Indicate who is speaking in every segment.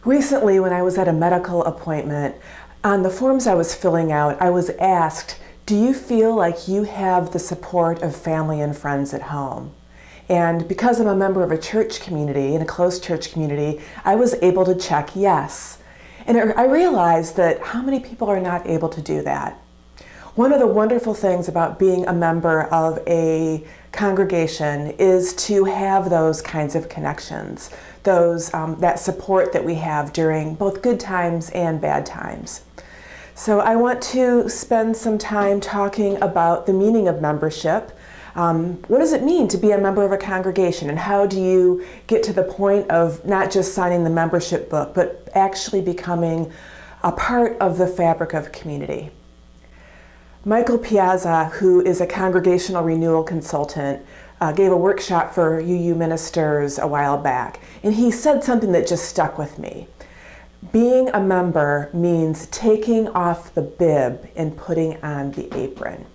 Speaker 1: Recently, when I was at a medical appointment, on the forms I was filling out, I was asked, do you feel like you have the support of family and friends at home? And because I'm a member of a church community, in a close church community, I was able to check yes. And I realized that how many people are not able to do that. One of the wonderful things about being a member of a congregation is to have those kinds of connections, that support that we have during both good times and bad times. So I want to spend some time talking about the meaning of membership. What does it mean to be a member of a congregation, and how do you get to the point of not just signing the membership book, but actually becoming a part of the fabric of community? Michael Piazza, who is a congregational renewal consultant, gave a workshop for UU ministers a while back, and he said something that just stuck with me. Being a member means taking off the bib and putting on the apron.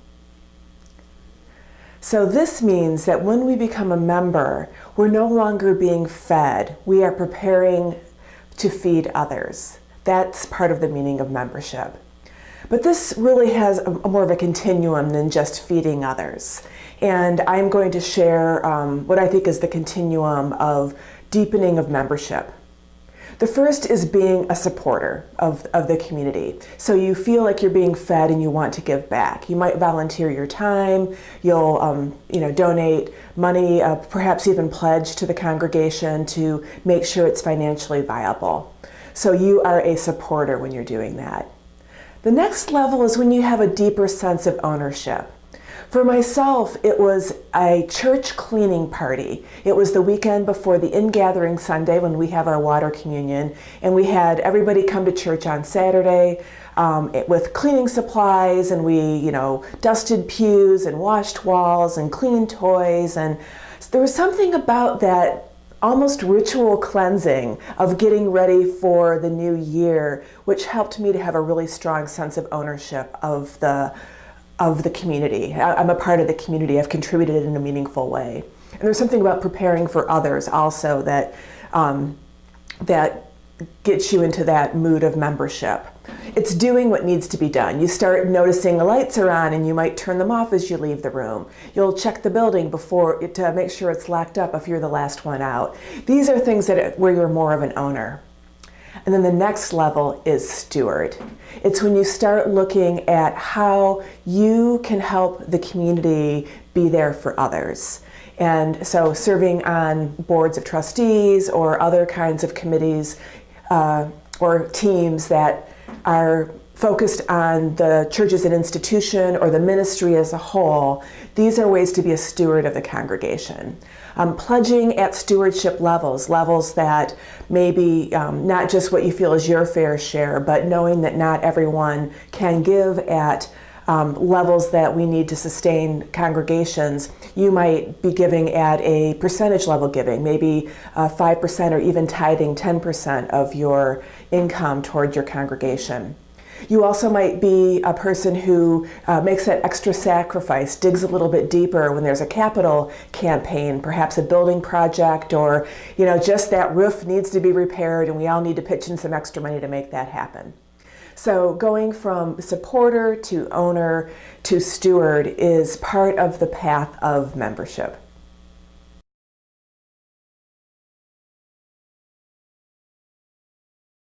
Speaker 1: So this means that when we become a member, we're no longer being fed. We are preparing to feed others. That's part of the meaning of membership. But this really has more of a continuum than just feeding others. And I'm going to share what I think is the continuum of deepening of membership. The first is being a supporter of the community. So you feel like you're being fed and you want to give back. You might volunteer your time, you'll donate money, perhaps even pledge to the congregation to make sure it's financially viable. So you are a supporter when you're doing that. The next level is when you have a deeper sense of ownership. For myself, it was a church cleaning party. It was the weekend before the In-Gathering Sunday when we have our water communion, and we had everybody come to church on Saturday with cleaning supplies, and we, dusted pews and washed walls and cleaned toys, and there was something about that almost ritual cleansing of getting ready for the new year, which helped me to have a really strong sense of ownership of the community. I'm a part of the community. I've contributed in a meaningful way. And there's something about preparing for others also that gets you into that mood of membership. It's doing what needs to be done. You start noticing the lights are on and you might turn them off as you leave the room. You'll check the building to make sure it's locked up if you're the last one out. These are things where you're more of an owner. And then the next level is steward. It's when you start looking at how you can help the community be there for others. And so serving on boards of trustees or other kinds of committees or teams that are focused on the church as an institution or the ministry as a whole, these are ways to be a steward of the congregation. Pledging at stewardship levels that may be not just what you feel is your fair share, but knowing that not everyone can give at levels that we need to sustain congregations. You might be giving at a percentage level giving, maybe 5% or even tithing 10% of your income toward your congregation. You also might be a person who makes that extra sacrifice, digs a little bit deeper when there's a capital campaign, perhaps a building project, or just that roof needs to be repaired and we all need to pitch in some extra money to make that happen. So going from supporter to owner to steward is part of the path of membership.